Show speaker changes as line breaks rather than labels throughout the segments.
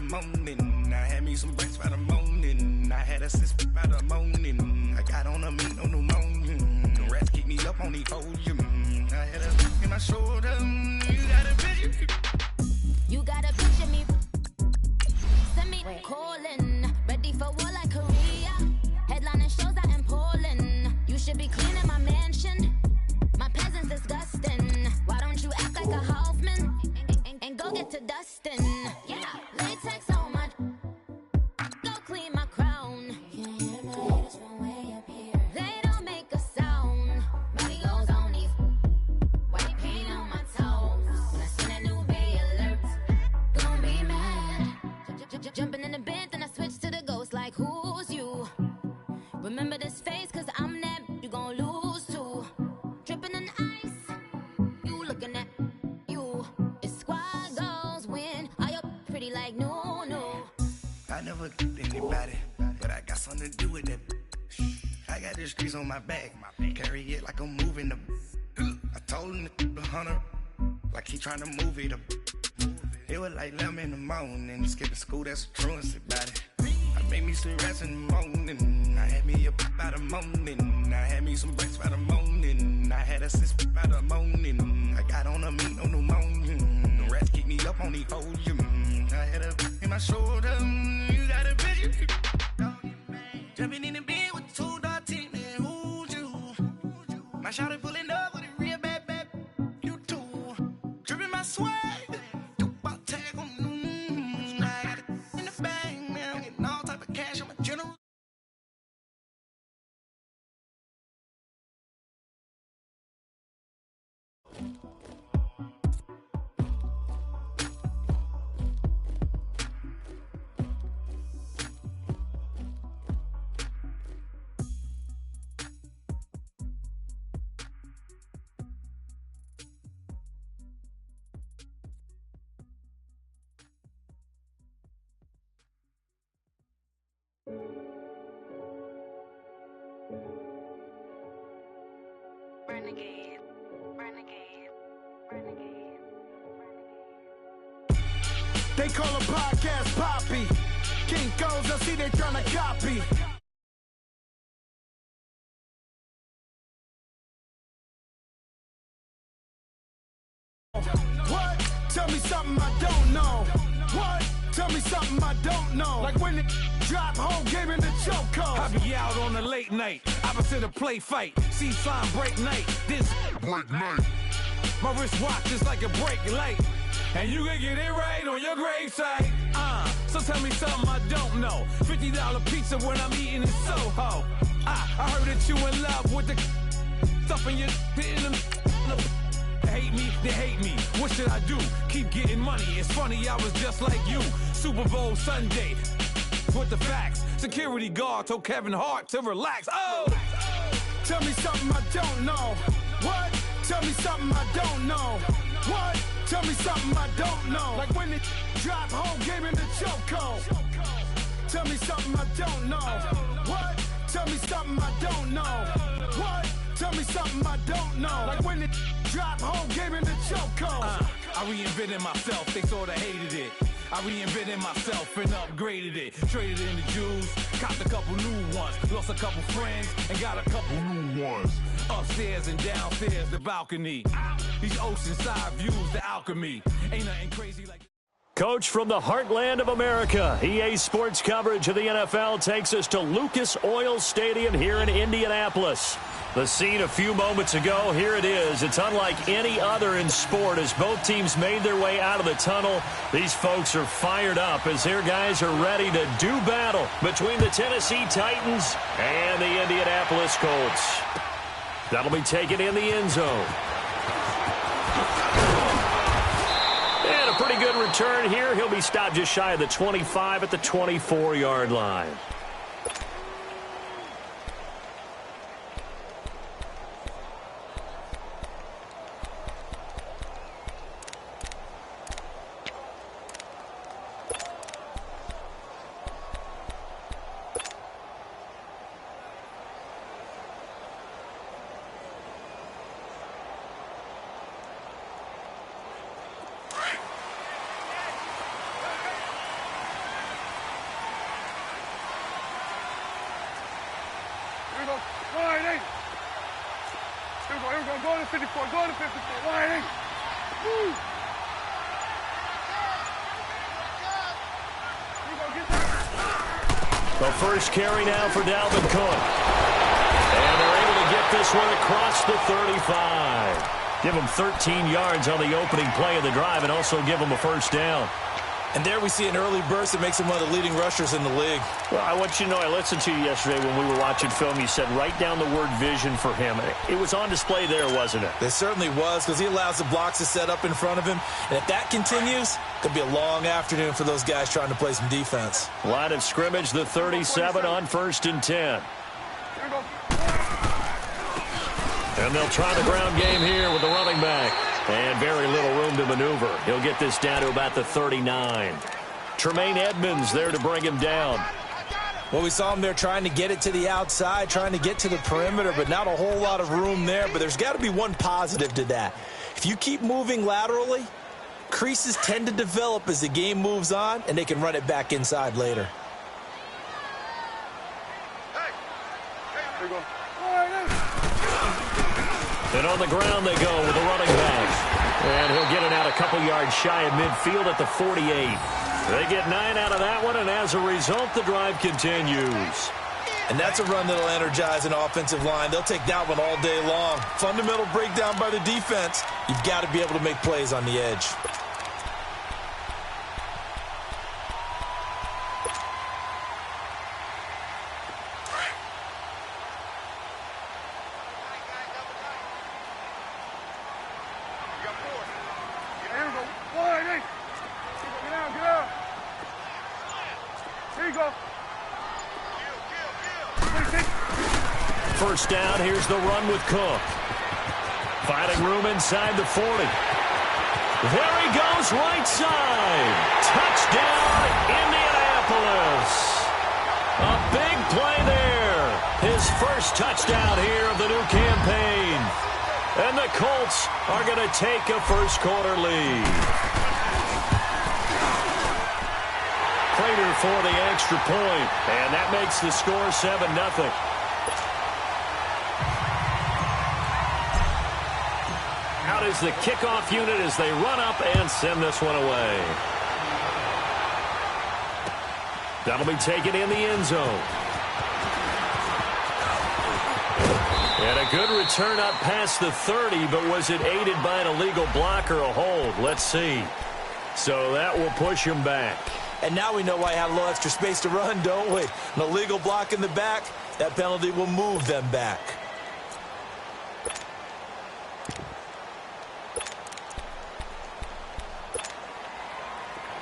morning. I had me some breakfast by the morning. I had a six by the morning. I got on a meat, no pneumonia. The rats keep me up on the podium. I had a in my shoulder. You got a picture.
You got a picture me. Send me calling. Ready for war like Korea. Headlining shows out in Poland. You should be cleaning my mansion. My peasants disgusting. Why don't you act like a Hoffman and go get to dustin'? Yeah, latex on my. Go clean my crown. You can hear my haters from way up here. They don't make a sound. Money goes on these. White paint on my toes. When I send a new bay alert, don't be mad. Jumping in the bed, then I switch to the ghost like who's you? Remember this face, cause I'm that you gon' lose to. Dripping in ice, you looking at you. It's squad goals win. Are you pretty like no?
I never anybody, but I got something to do with that. I got the streets on my back, carry it like I'm moving the. I told him the hunter, like he trying to move it up. It was like 11 in the morning, skipping school, that's a truancy about it. I made me some rest in the morning, I had me up by the morning. I had me some breakfast by the morning, I had a six by the morning. I got on a meat, no pneumonia. The rats keep me up on the podium. I had a in my shoulder, you got a picture. Jumping in the bed with two dark teeth, man, who's you? My shawty pulling up with a real bad, you too. Dripping my swag.
They call a podcast Poppy. King goes, I see they tryna copy. What? Tell me something I don't know. What? Tell me something I don't know. Like when it drop, whole game in the chokehold.
I be out on a late night, opposite a play fight. See sign break night, this break night. My wristwatch is like a break light. And you can get it right on your gravesite. So tell me something I don't know. $50 pizza when I'm eating in Soho. I heard that you in love with the stuff in your hitting them. Hate me, they hate me. What should I do? Keep getting money. It's funny, I was just like you. Super Bowl Sunday with the facts. Security guard told Kevin Hart to relax. Oh!
Tell me something I don't know. What? Tell me something I don't know. What? Tell me something I don't know. Like when it drop, whole game in the chokehold. Tell me something I don't know. What? Tell me something I don't know. What? Tell me something I don't know. Like when it drop, whole game in the chokehold.
I reinvented myself, they sorta hated it. I reinvented myself and upgraded it. Traded in the Jews, copped a couple new ones. Lost a couple friends and got a couple new ones. Upstairs and downstairs, the balcony. These oceanside views, the alchemy. Ain't nothing crazy like...
Coach from the heartland of America, EA Sports coverage of the NFL takes us to Lucas Oil Stadium here in Indianapolis. The scene a few moments ago, here it is. It's unlike any other in sport as both teams made their way out of the tunnel. These folks are fired up as their guys are ready to do battle between the Tennessee Titans and the Indianapolis Colts. That'll be taken in the end zone. And a pretty good return here. He'll be stopped just shy of the 25 at the 24-yard line.
Go to 54. Go to 54. Wide. Woo.
The first carry now for Dalvin Cook. And they're able to get this one across the 35. Give him 13 yards on the opening play of the drive and also give him a first down.
And there we see an early burst that makes him one of the leading rushers in the league.
Well, I want you to know, I listened to you yesterday when we were watching film. You said write down the word vision for him. It was on display there, wasn't it?
It certainly was, because he allows the blocks to set up in front of him. And if that continues, it could be a long afternoon for those guys trying to play some defense.
Line of scrimmage, the 37 on 1st and 10. And they'll try the ground game here with the running back. And very little room to maneuver. He'll get this down to about the 39. Tremaine Edmonds there to bring him down.
Well, we saw him there trying to get it to the outside, trying to get to the perimeter, but not a whole lot of room there. But there's got to be one positive to that. If you keep moving laterally, creases tend to develop as the game moves on, and they can run it back inside later.
There you go.
And on the ground they go with the running back. And he'll get it out a couple yards shy of midfield at the 48. They get 9 out of that one, and as a result, the drive continues.
And that's a run that'll energize an offensive line. They'll take that one all day long. Fundamental breakdown by the defense. You've got to be able to make plays on the edge.
First down, here's the run with Cook. Finding room inside the 40. There he goes, right side. Touchdown, Indianapolis. A big play there. His first touchdown here of the new campaign. And the Colts are going to take a first quarter lead. Prater for the extra point, and that makes the score 7-0. Out is the kickoff unit as they run up and send this one away. That'll be taken in the end zone. And a good return up past the 30, but was it aided by an illegal block or a hold? Let's see. So that will push him back.
And now we know why he had a little extra space to run, don't we? An illegal block in the back, that penalty will move them back.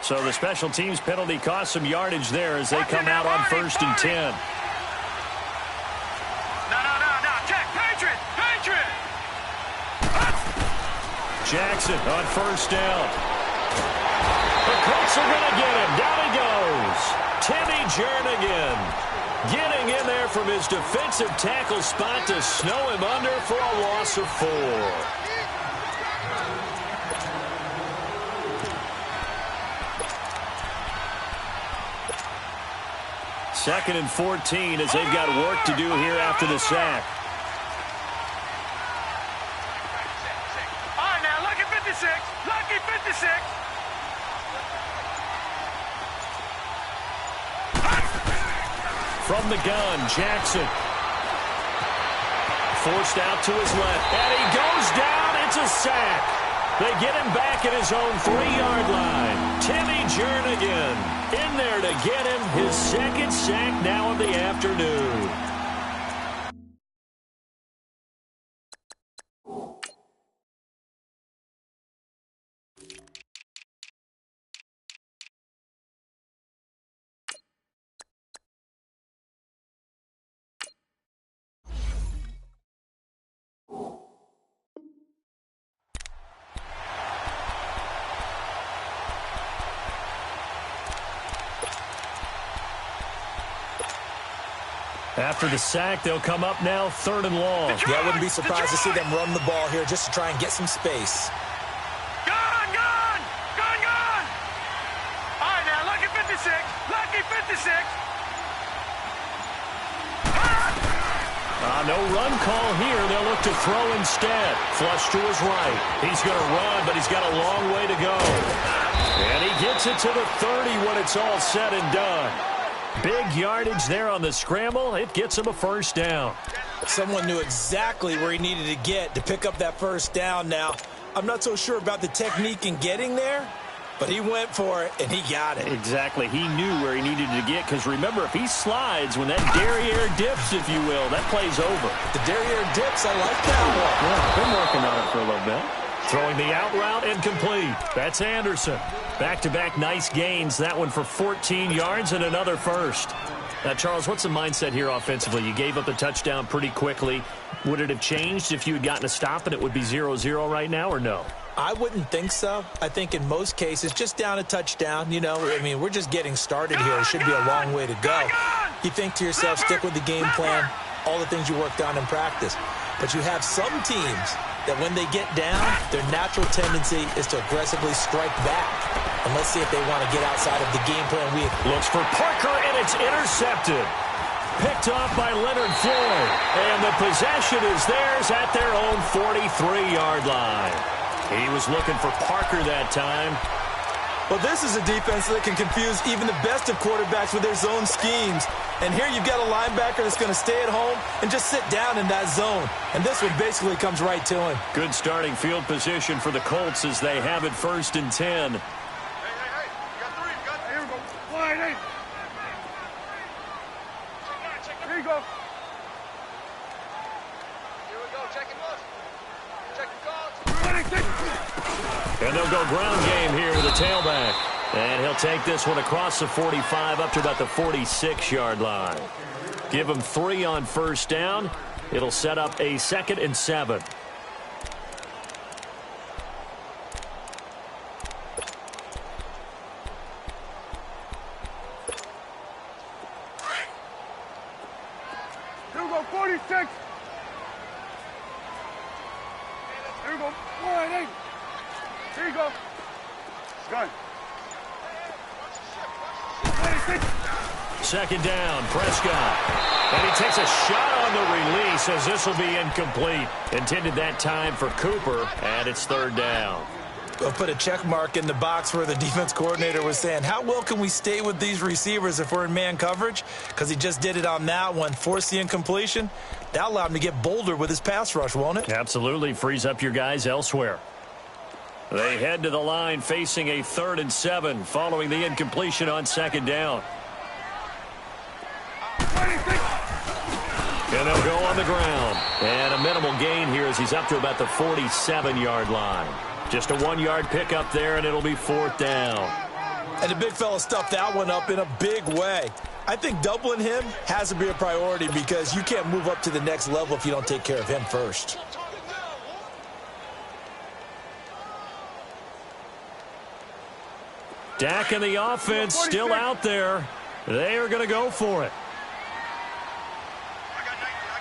So the special teams penalty cost some yardage there as they come out on 1st and 10.
No. Check. Patriot.
Jackson on first down. The Colts are going to get him. Down he goes. Timmy Jernigan getting in there from his defensive tackle spot to snow him under for a loss of 4. Second and 14 as they've got work to do here after the sack.
All right, now, lucky 56. Lucky 56.
From the gun, Jackson. Forced out to his left. And he goes down. It's a sack. They get him back at his own 3-yard line. Timmy Jernigan in there to get him his second sack now of the afternoon. After the sack, they'll come up now 3rd and long.
Yeah, I wouldn't be surprised to see them run the ball here just to try and get some space.
Gun! All right, now, lucky 56. Lucky 56.
On no run call here. They'll look to throw instead. Flush to his right. He's going to run, but he's got a long way to go. And he gets it to the 30 when it's all said and done. Big yardage there on the scramble. It gets him a first down.
Someone knew exactly where he needed to get to pick up that first down. Now, I'm not so sure about the technique in getting there, but he went for it, and he got it.
Exactly. He knew where he needed to get, because remember, if he slides, when that derriere dips, if you will, that play's over.
The derriere dips, I like that one.
Yeah, been working on it for a little bit. Throwing the out route, incomplete. That's Anderson. Back-to-back nice gains. That one for 14 yards and another first. Now, Charles, what's the mindset here offensively? You gave up the touchdown pretty quickly. Would it have changed if you had gotten a stop and it would be 0-0 right now, or no?
I wouldn't think so. I think in most cases, just down a touchdown, you know, I mean, we're just getting started here. It should be a long way to go. You think to yourself, stick with the game plan, all the things you worked on in practice. But you have some teams that when they get down, their natural tendency is to aggressively strike back. And let's see if they want to get outside of the game plan.
Looks for Parker, and it's intercepted. Picked off by Leonard Floyd. And the possession is theirs at their own 43-yard line. He was looking for Parker that time.
Well, this is a defense that can confuse even the best of quarterbacks with their zone schemes. And here you've got a linebacker that's going to stay at home and just sit down in that zone. And this one basically comes right to him.
Good starting field position for the Colts as they have it 1st and 10.
Hey, you got 3. Here we go. Wide 8. Here you go. Here we go. Check it, boss. Check the calls.
And they'll go ground game here with a tailback. And he'll take this one across the 45 up to about the 46-yard line. Give him 3 on first down. It'll set up a 2nd and 7.
Here we go, 46. Here we go, wide 8. Here you go. Gun.
2nd down, Prescott. And he takes a shot on the release as this will be incomplete. Intended that time for Cooper, and it's 3rd down.
We'll put a check mark in the box where the defense coordinator was saying, how well can we stay with these receivers if we're in man coverage? Because he just did it on that one, forced the incompletion. That allowed him to get bolder with his pass rush, won't it?
Absolutely. Frees up your guys elsewhere. They head to the line facing a 3rd and 7 following the incompletion on 2nd down. And they'll go on the ground. And a minimal gain here as he's up to about the 47-yard line. Just a 1-yard pickup there, and it'll be 4th down.
And the big fella stuffed that one up in a big way. I think doubling him has to be a priority because you can't move up to the next level if you don't take care of him first.
Dak and the offense still out there. They are going to go for it.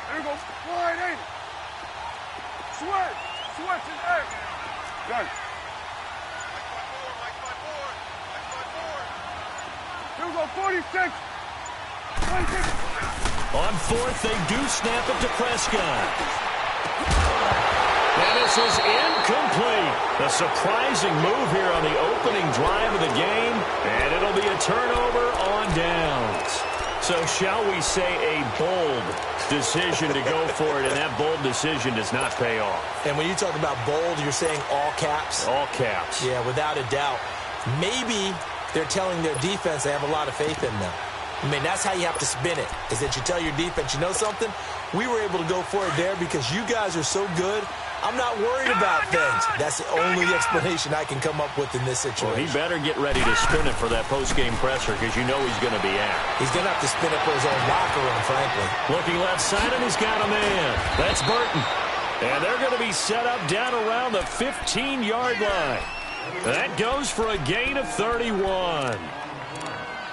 Here we go. Wide 8. Switch. Switch and 8. Gun. Here we go. 46. 26.
On 4th, they do snap it to Prescott. And this is incomplete. A surprising move here on the opening drive of the game. And it'll be a turnover on downs. So shall we say a bold decision to go for it, and that bold decision does not pay off.
And when you talk about bold, you're saying all caps?
All caps.
Yeah, without a doubt. Maybe they're telling their defense they have a lot of faith in them. I mean, that's how you have to spin it, is that you tell your defense, you know something? We were able to go for it there because you guys are so good. I'm not worried about things. That's the only explanation I can come up with in this situation.
Well, he better get ready to spin it for that post-game presser because you know he's going to be out.
He's going to have to spin it for his own locker room, frankly.
Looking left side, and he's got a man. That's Burton. And they're going to be set up down around the 15-yard line. That goes for a gain of 31.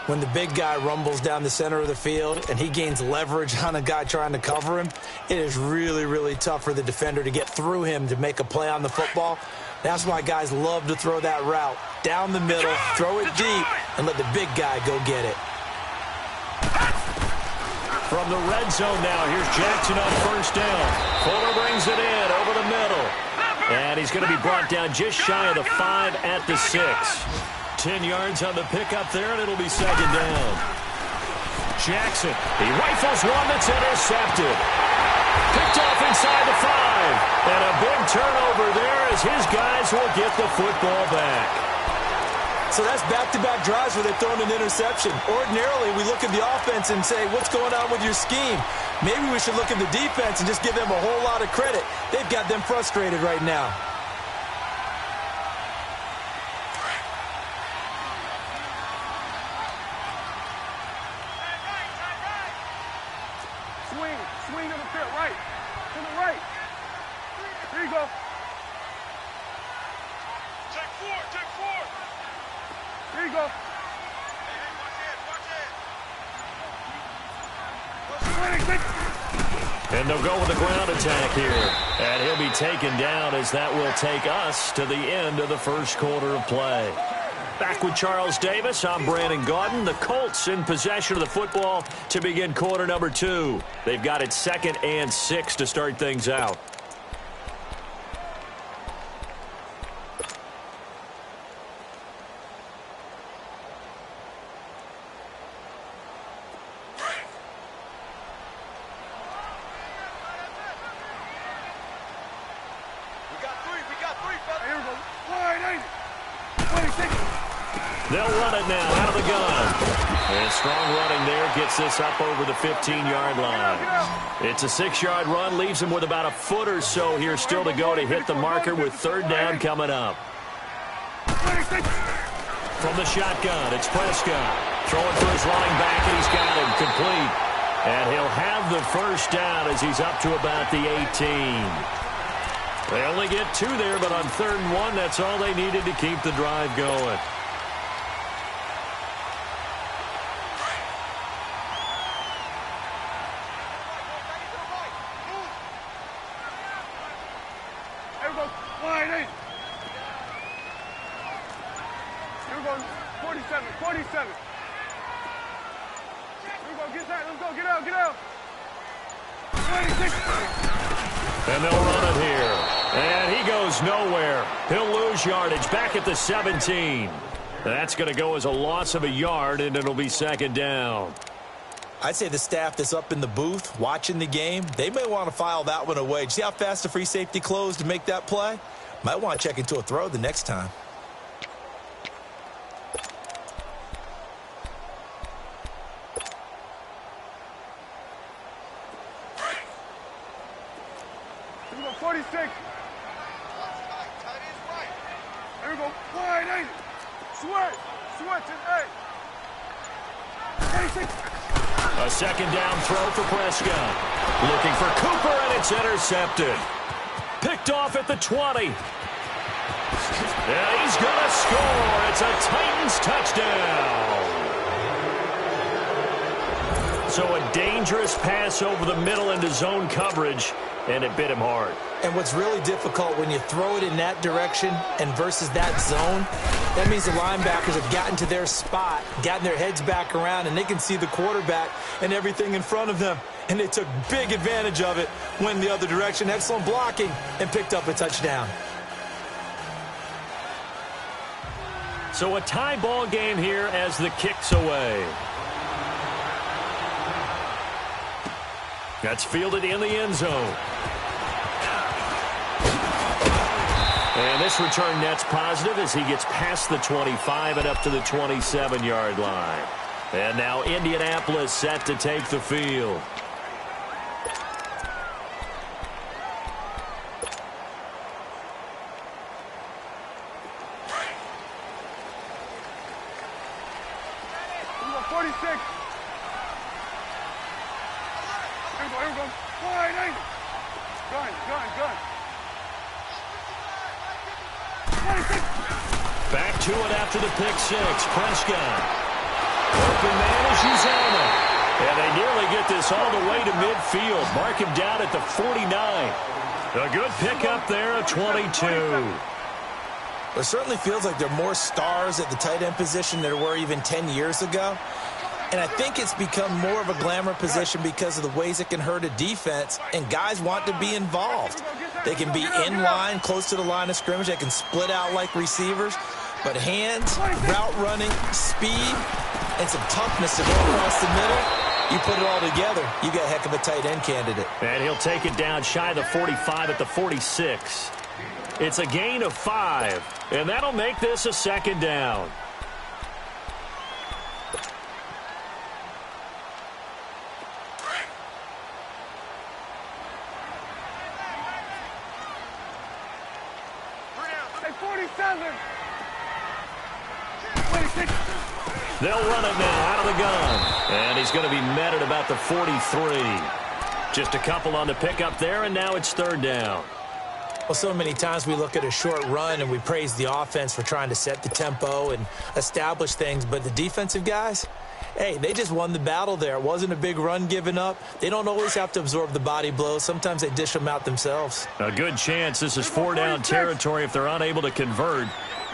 When the big guy rumbles down the center of the field and he gains leverage on a guy trying to cover him, it is really, really tough for the defender to get through him to make a play on the football. That's why guys love to throw that route down the middle, throw it deep, and let the big guy go get it.
From the red zone now, here's Jackson on first down. Fuller brings it in over the middle. And he's going to be brought down just shy of the 5 at the 6. 10 yards on the pickup there, and it'll be second down. Jackson, he rifles one that's intercepted. Picked off inside the 5. And a big turnover there as his guys will get the football back.
So that's back-to-back drives where they've thrown an interception. Ordinarily, we look at the offense and say, what's going on with your scheme? Maybe we should look at the defense and just give them a whole lot of credit. They've got them frustrated right now.
Swing to the pit, right. To the right. Here you go. Take 4. Here you go.
And they'll go with the ground attack here. And he'll be taken down as that will take us to the end of the first quarter of play. Back with Charles Davis, I'm Brandon Gaudin. The Colts in possession of the football to begin quarter number 2. They've got it 2nd and 6 to start things out. They'll run it now out of the gun. And strong running there gets this up over the 15-yard line. It's a 6-yard run, leaves him with about a foot or so here still to go to hit the marker with 3rd down coming up. From the shotgun, it's Prescott. Throwing for his running back, and he's got him complete. And he'll have the first down as he's up to about the 18. They only get 2 there, but on 3rd and 1, that's all they needed to keep the drive going. And they'll run it here. And he goes nowhere. He'll lose yardage back at the 17. That's going to go as a loss of a yard, and it'll be 2nd down.
I'd say the staff that's up in the booth watching the game, they may want to file that one away. See how fast the free safety closed to make that play? Might want to check into a throw the next time.
Here we go, 46. There we go, wide 80. Switch to 8. 86.
A 2nd down throw for Prescott. Looking for Cooper, and it's intercepted. Picked off at the 20. And he's going to score. It's a Titans touchdown. So a dangerous pass over the middle into zone coverage, and it bit him hard.
And what's really difficult when you throw it in that direction and versus that zone, that means the linebackers have gotten to their spot, gotten their heads back around, and they can see the quarterback and everything in front of them. And they took big advantage of it, went the other direction, excellent blocking, and picked up a touchdown.
So a tie ball game here as the kick's away. That's fielded in the end zone. And this return net's positive as he gets past the 25 and up to the 27-yard line. And now Indianapolis set to take the field.
Here we go, 46. Here we go. Wide 80. Gun. 26.
Back to it after the pick six. Prescott. Open man is Uzama. And they nearly get this all the way to midfield. Mark him down at the 49. A good pickup there at 22.
It certainly feels like there are more stars at the tight end position than there were even 10 years ago. And I think it's become more of a glamour position because of the ways it can hurt a defense, and guys want to be involved. They can be in line, close to the line of scrimmage. They can split out like receivers. But hands, route running, speed, and some toughness to go across the middle, you put it all together, you got a heck of a tight end candidate.
And he'll take it down shy of the 45 at the 46. It's a gain of 5, and that'll make this a second down. They'll run it now out of the gun. And he's going to be met at about the 43. Just a couple on the pickup there, and now it's third down.
Well, so many times we look at a short run and we praise the offense for trying to set the tempo and establish things. But the defensive guys, hey, they just won the battle there. It wasn't a big run given up. They don't always have to absorb the body blows. Sometimes they dish them out themselves.
A good chance this is 4-down territory if they're unable to convert.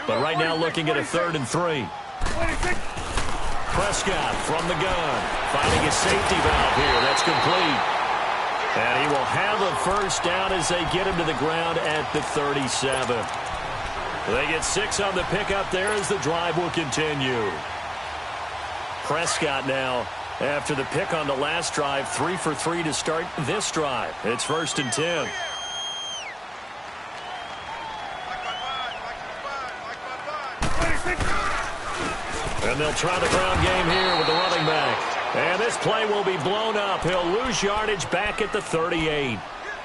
But right now looking at a 3rd and 3. Prescott from the gun, finding a safety valve here. That's complete. And he will have a first down as they get him to the ground at the 37. They get 6 on the pickup there as the drive will continue. Prescott now, after the pick on the last drive, 3 for 3 to start this drive. It's 1st and 10. And they'll try the ground game here with the running back. And this play will be blown up. He'll lose yardage back at the 38.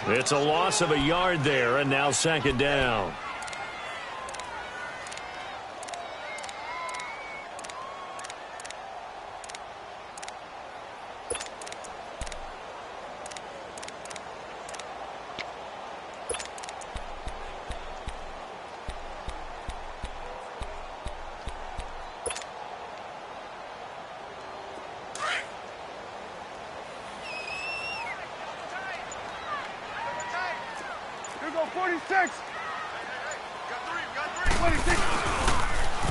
It's a loss of a yard there, and now second down.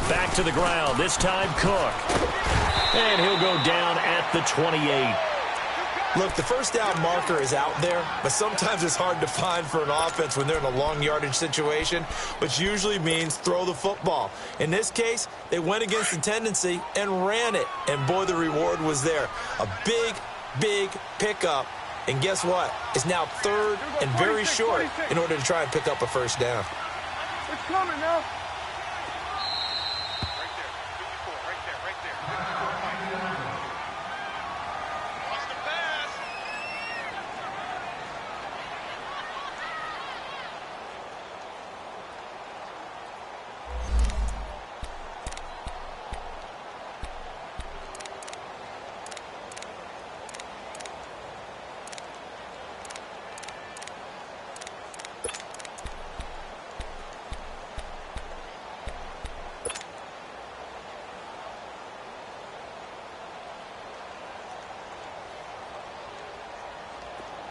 Back to the ground, this time Cook. And he'll go down at the 28.
Look, the first down marker is out there, but sometimes it's hard to find for an offense when they're in a long yardage situation, which usually means throw the football. In this case, they went against the tendency and ran it, and boy, the reward was there. A big, big pickup, and guess what? It's now 3rd and very short in order to try and pick up a first down.
It's coming now.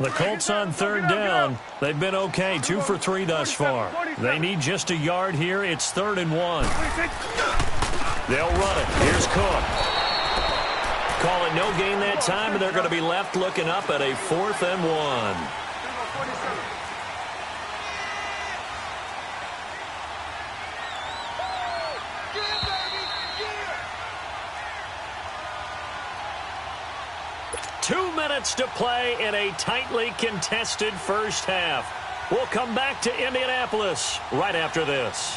The Colts on 3rd down. They've been okay, 2 for 3 thus far. They need just a yard here. It's 3rd and 1. They'll run it. Here's Cook. Call it no gain that time, and they're going to be left looking up at a 4th and 1. 2 minutes to play in a tightly contested first half. We'll come back to Indianapolis right after this.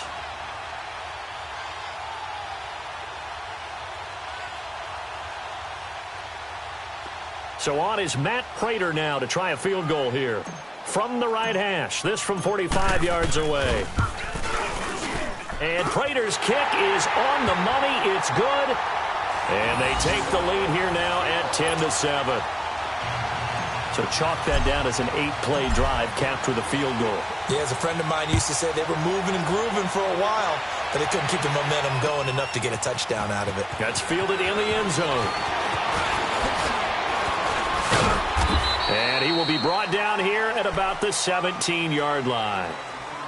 So on is Matt Prater now to try a field goal here. From the right hash, this from 45 yards away. And Prater's kick is on the money. It's good. And they take the lead here now at 10-7. So chalk that down as an 8-play drive capped with a field goal.
Yeah, as a friend of mine used to say, they were moving and grooving for a while, but they couldn't keep the momentum going enough to get a touchdown out of it.
That's fielded in the end zone. And he will be brought down here at about the 17-yard line.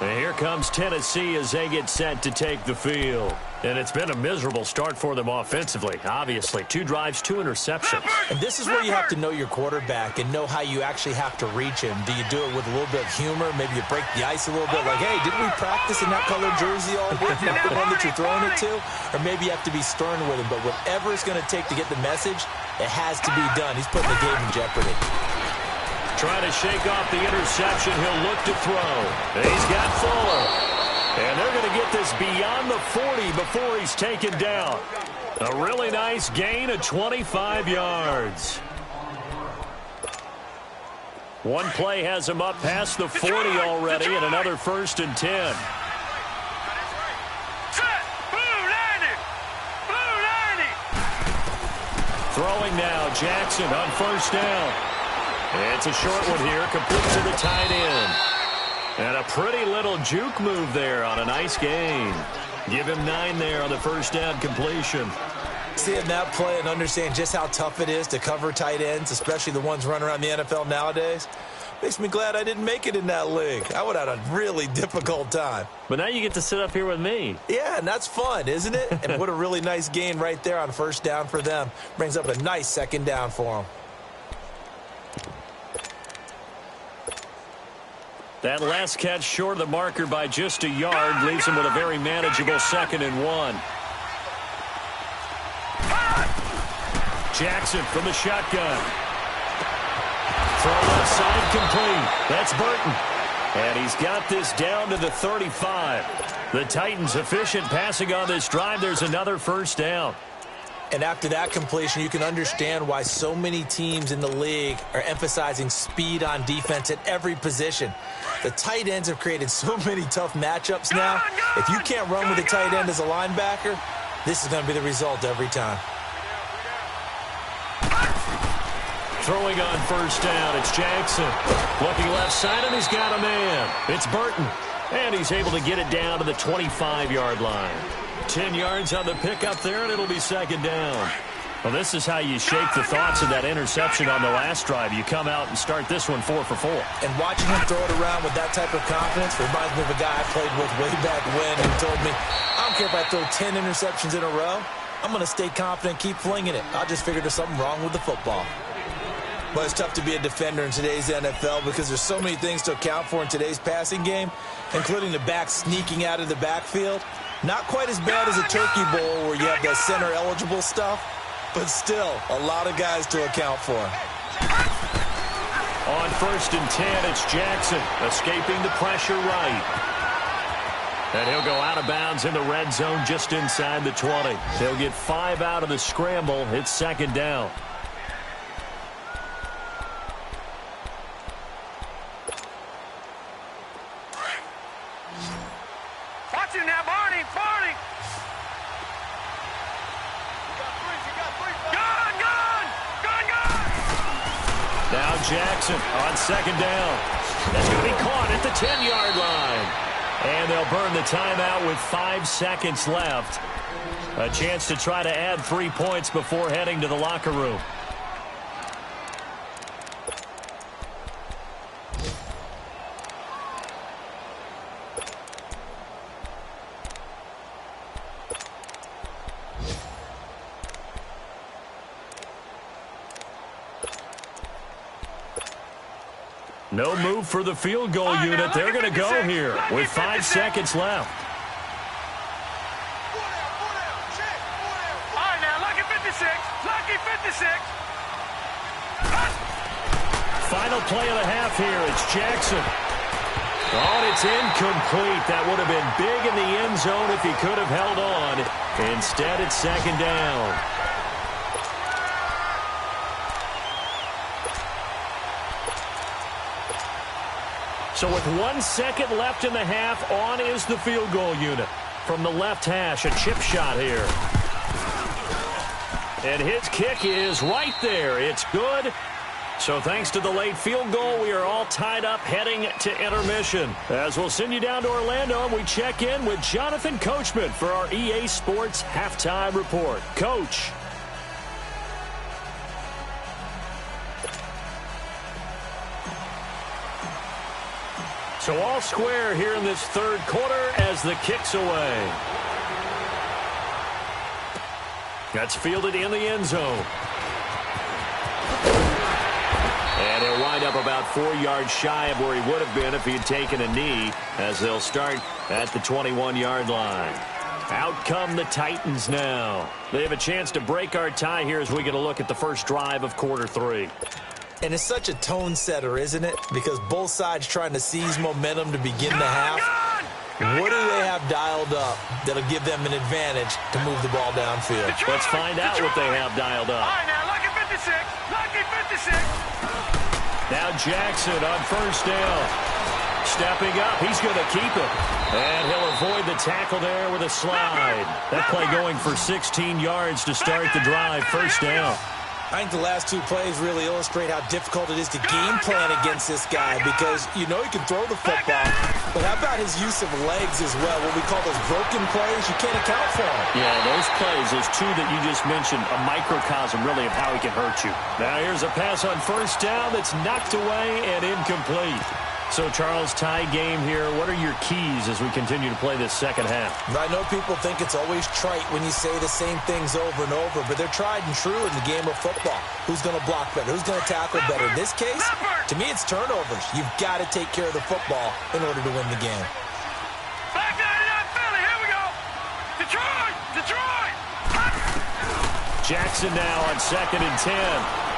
And here comes Tennessee as they get set to take the field. And it's been a miserable start for them offensively, obviously. 2 drives, 2 interceptions.
And this is where you have to know your quarterback and know how you actually have to reach him. Do you do it with a little bit of humor? Maybe you break the ice a little bit, like, hey, didn't we practice in that colored jersey all week, not the one that you're throwing it to? Or maybe you have to be stern with him. But whatever it's going to take to get the message, it has to be done. He's putting the game in jeopardy.
Trying to shake off the interception. He'll look to throw. He's got Fuller. And they're going to get this beyond the 40 before he's taken down. A really nice gain of 25 yards. One play has him up past the 40 already, and another 1st and 10. Throwing now, Jackson on 1st down. It's a short one here, complete to the tight end. And a pretty little juke move there on a nice gain. Give him 9 there on the 1st down completion.
Seeing that play and understand just how tough it is to cover tight ends, especially the ones running around the NFL nowadays, makes me glad I didn't make it in that league. I would have had a really difficult time.
But now you get to sit up here with me.
Yeah, and that's fun, isn't it? And what a really nice gain right there on 1st down for them. Brings up a nice 2nd down for them.
That last catch short of the marker by just a yard leaves him with a very manageable 2nd and 1. Jackson from the shotgun. Throw left side complete. That's Burton. And he's got this down to the 35. The Titans efficient passing on this drive. There's another 1st down.
And after that completion, you can understand why so many teams in the league are emphasizing speed on defense at every position. The tight ends have created so many tough matchups now. If you can't run with a tight end as a linebacker, this is going to be the result every time.
Throwing on 1st down, it's Jackson. Looking left side, and he's got a man. It's Burton. And he's able to get it down to the 25-yard line. 10 yards on the pickup there, and it'll be 2nd down. Well, this is how you shake the thoughts of that interception on the last drive. You come out and start this one 4 for 4.
And watching him throw it around with that type of confidence reminds me of a guy I played with way back when who told me, I don't care if I throw 10 interceptions in a row. I'm going to stay confident, keep flinging it. I just figured there's something wrong with the football. Well, it's tough to be a defender in today's NFL because there's so many things to account for in today's passing game, including the back sneaking out of the backfield. Not quite as bad as a turkey bowl where you have that center-eligible stuff, but still a lot of guys to account for.
On 1st and 10, it's Jackson escaping the pressure right. And he'll go out of bounds in the red zone just inside the 20. They'll get 5 out of the scramble. It's 2nd down.
Watching now, Barney.
Now Jackson on 2nd down. That's going to be caught at the 10-yard line. And they'll burn the timeout with 5 seconds left. A chance to try to add 3 points before heading to the locker room. No move for the field goal unit. They're going to go here with 5 seconds left.
All right, now, lucky 56. Lucky 56.
Final play of the half here. It's Jackson. Oh, and it's incomplete. That would have been big in the end zone if he could have held on. Instead, it's 2nd down. So with 1 second left in the half, on is the field goal unit. From the left hash, a chip shot here. And his kick is right there. It's good. So thanks to the late field goal, we are all tied up heading to intermission. As we'll send you down to Orlando, and we check in with Jonathan Coachman for our EA Sports Halftime Report. Coach. So all square here in this third quarter as the kick's away. That's fielded in the end zone. And he'll wind up about 4 yards shy of where he would have been if he had taken a knee, as they'll start at the 21-yard line. Out come the Titans now. They have a chance to break our tie here as we get a look at the first drive of quarter 3.
And it's such a tone setter, isn't it? Because both sides trying to seize momentum to begin the half. What do they have dialed up that'll give them an advantage to move the ball downfield?
Let's find out what they have dialed up.
All right, now, lucky 56. Lucky 56.
Now Jackson on first down. Stepping up, he's going to keep it. And he'll avoid the tackle there with a slide. That play going for 16 yards to start the drive. First down.
I think the last 2 plays really illustrate how difficult it is to game plan against this guy, because you know he can throw the football, but how about his use of legs as well? What we call those broken plays, you can't account for them.
Yeah, those plays, those 2 that you just mentioned, a microcosm really of how he can hurt you. Now here's a pass on first down that's knocked away and incomplete. So, Charles, tie game here. What are your keys as we continue to play this second half?
I know people think it's always trite when you say the same things over and over, but they're tried and true in the game of football. Who's going to block better? Who's going to tackle better? In this case, to me, it's turnovers. You've got to take care of the football in order to win the game.
Back down to Philly. Here we go. Detroit. Detroit.
Jackson now on 2nd and 10.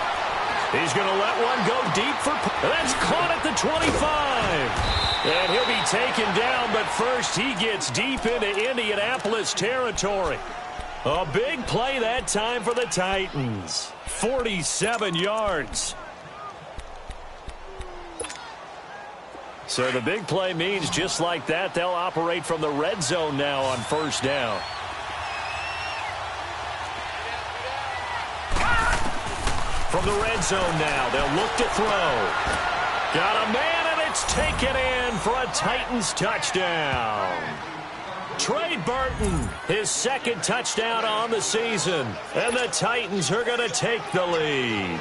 He's going to let one go deep for... That's caught at the 25. And he'll be taken down, but first he gets deep into Indianapolis territory. A big play that time for the Titans. 47 yards. So the big play means just like that, they'll operate from the red zone now on first down. From the red zone now, they'll look to throw. Got a man, and it's taken in for a Titans touchdown. Trey Burton, his 2nd touchdown on the season. And the Titans are going to take the lead.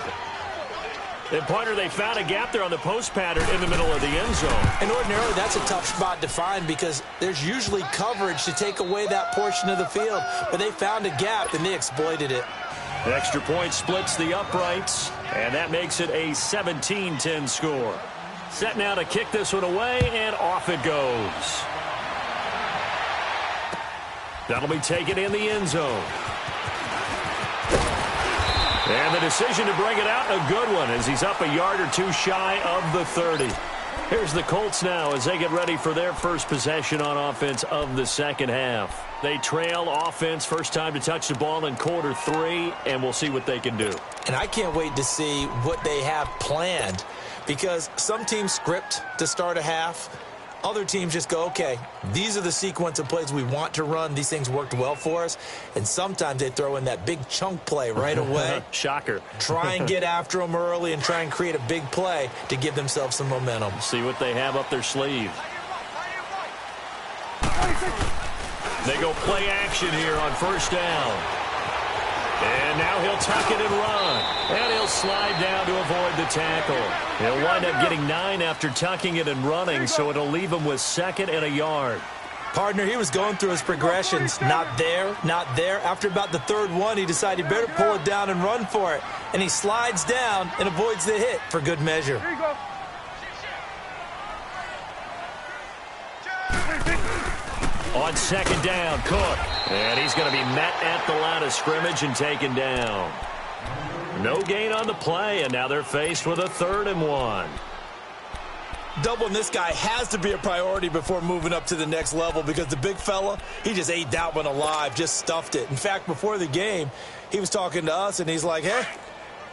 And, partner, they found a gap there on the post pattern in the middle of the end zone.
And ordinarily, that's a tough spot to find because there's usually coverage to take away that portion of the field. But they found a gap, and they exploited it.
The extra point splits the uprights, and that makes it a 17-10 score. Set now to kick this one away, and off it goes. That'll be taken in the end zone. And the decision to bring it out, a good one, as he's up a yard or 2 shy of the 30. Here's the Colts now as they get ready for their first possession on offense of the second half. They trail offense, first time to touch the ball in quarter 3, and we'll see what they can do.
And I can't wait to see what they have planned, because some teams script to start a half. Other teams just go, okay, these are the sequence of plays we want to run. These things worked well for us. And sometimes they throw in that big chunk play right away.
Shocker.
Try and get after them early and try and create a big play to give themselves some momentum.
See what they have up their sleeve. They go play action here on first down. And now he'll tuck it and run. And he'll slide down to avoid the tackle. He'll wind up getting 9 after tucking it and running, so it'll leave him with 2nd and a yard.
Partner, he was going through his progressions. Not there, not there. After about the 3rd one, he decided he better pull it down and run for it. And he slides down and avoids the hit for good measure.
Here you go.
On 2nd down, Cook. And he's going to be met at the line of scrimmage and taken down. No gain on the play, and now they're faced with a 3rd and 1.
Doubling this guy has to be a priority before moving up to the next level, because the big fella, he just ate that one alive, just stuffed it. In fact, before the game, he was talking to us, and he's like, hey,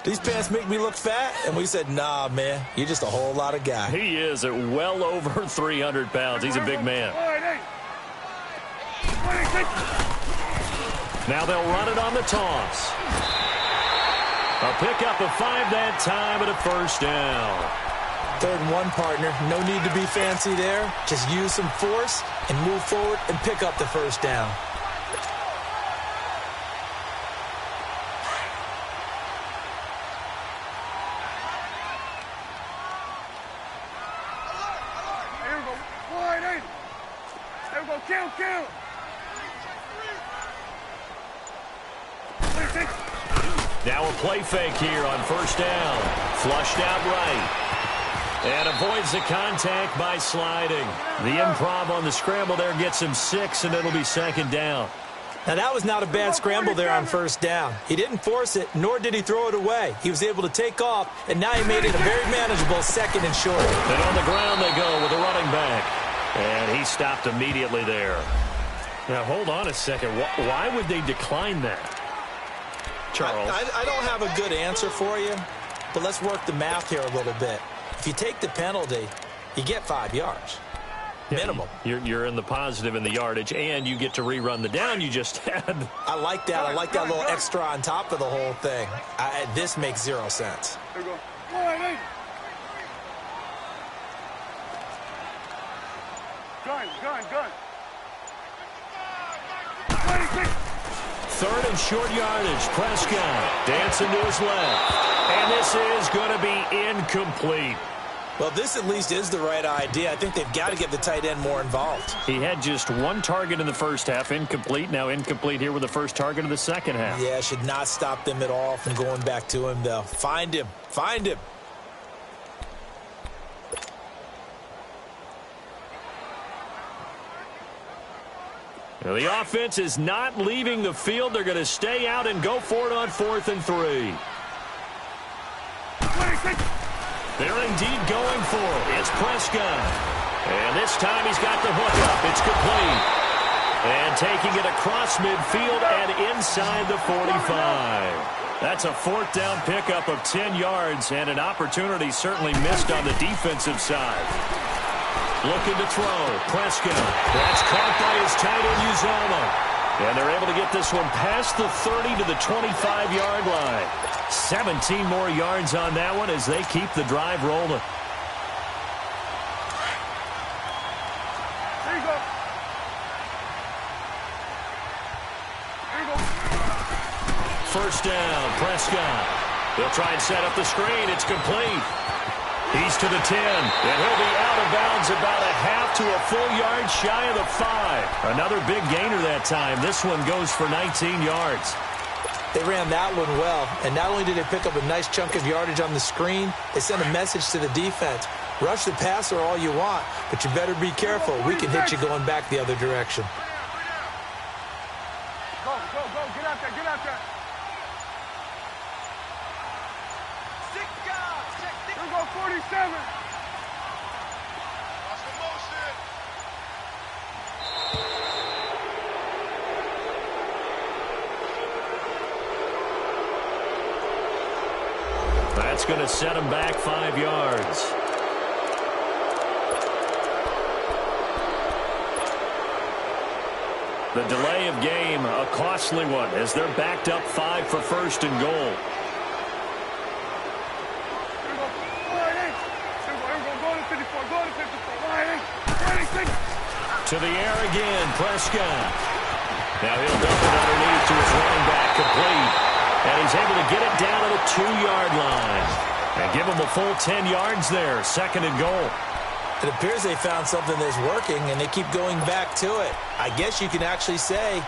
these pants make me look fat? And we said, nah, man, you're just a whole lot of guy.
He is at well over 300 pounds. He's a big man. Now they'll run it on the toss. A pickup of 5 that time and a first down.
3rd and 1, partner. No need to be fancy there. Just use some force and move forward and pick up the first down.
Here we go. Wide eight. There we go. Kill.
Now a play fake here on first down. Flushed out right. And avoids the contact by sliding. The improv on the scramble there gets him 6, and it'll be second down.
Now, that was not a bad scramble there on first down. He didn't force it, nor did he throw it away. He was able to take off, and now he made it a very manageable 2nd and short.
And on the ground they go with a running back. And he stopped immediately there. Now, hold on a second. Why would they decline that? Charles?
I don't have a good answer for you, but let's work the math here a little bit. If you take the penalty, you get 5 yards. Minimum.
You're in the positive in the yardage, and you get to rerun the down you just had.
I like that. I like that little extra on top of the whole thing. This makes 0 sense.
There we go. Gun.
3rd and short yardage. Prescott dancing to his left. And this is going to be incomplete.
Well, this at least is the right idea. I think they've got to get the tight end more involved.
He had just 1 target in the first half, incomplete. Now incomplete here with the first target of the second half.
Yeah, should not stop them at all from going back to him, though. Find him. Find him.
Now, the offense is not leaving the field. They're going to stay out and go for it on 4th and 3. They're indeed going for it. It's Prescott. And this time he's got the hook up. It's complete. And taking it across midfield and inside the 45. That's a 4th down pickup of 10 yards and an opportunity certainly missed on the defensive side. Looking to throw. Prescott. That's caught by his tight end, Uzomah. And they're able to get this one past the 30 to the 25-yard line. 17 more yards on that one as they keep the drive rolling.
There you go.
First down, Prescott. They'll try and set up the screen. It's complete. He's to the 10, and he'll be out of bounds about a half to a full yard shy of the 5. Another big gainer that time. This one goes for 19 yards.
They ran that one well, and not only did they pick up a nice chunk of yardage on the screen, they sent a message to the defense. Rush the passer all you want, but you better be careful. We can hit you going back the other direction.
Go. Get out there. Here we go, 47. Watch the motion.
That's going to set him back 5 yards. The delay of game, a costly one, as they're backed up 5 for 1st and goal. To the air again, Prescott. Now he'll dump it underneath to his running back, complete. And he's able to get it down to the 2-yard line. And give him a full 10 yards there, 2nd and goal.
It appears they found something that's working, and they keep going back to it. I guess you can actually say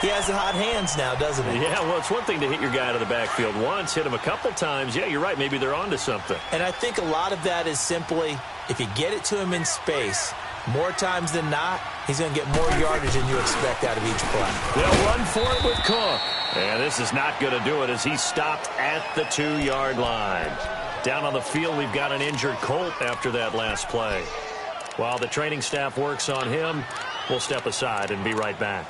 he has the hot hands now, doesn't he?
Yeah, well, it's one thing to hit your guy out of the backfield once, hit him a couple times. Yeah, you're right. Maybe they're onto something.
And I think a lot of that is simply if you get it to him in space, more times than not, he's going to get more yardage than you expect out of each play.
They'll run for it with Cook. And this is not going to do it as he stopped at the 2-yard line. Down on the field, we've got an injured Colt after that last play. While the training staff works on him, we'll step aside and be right back.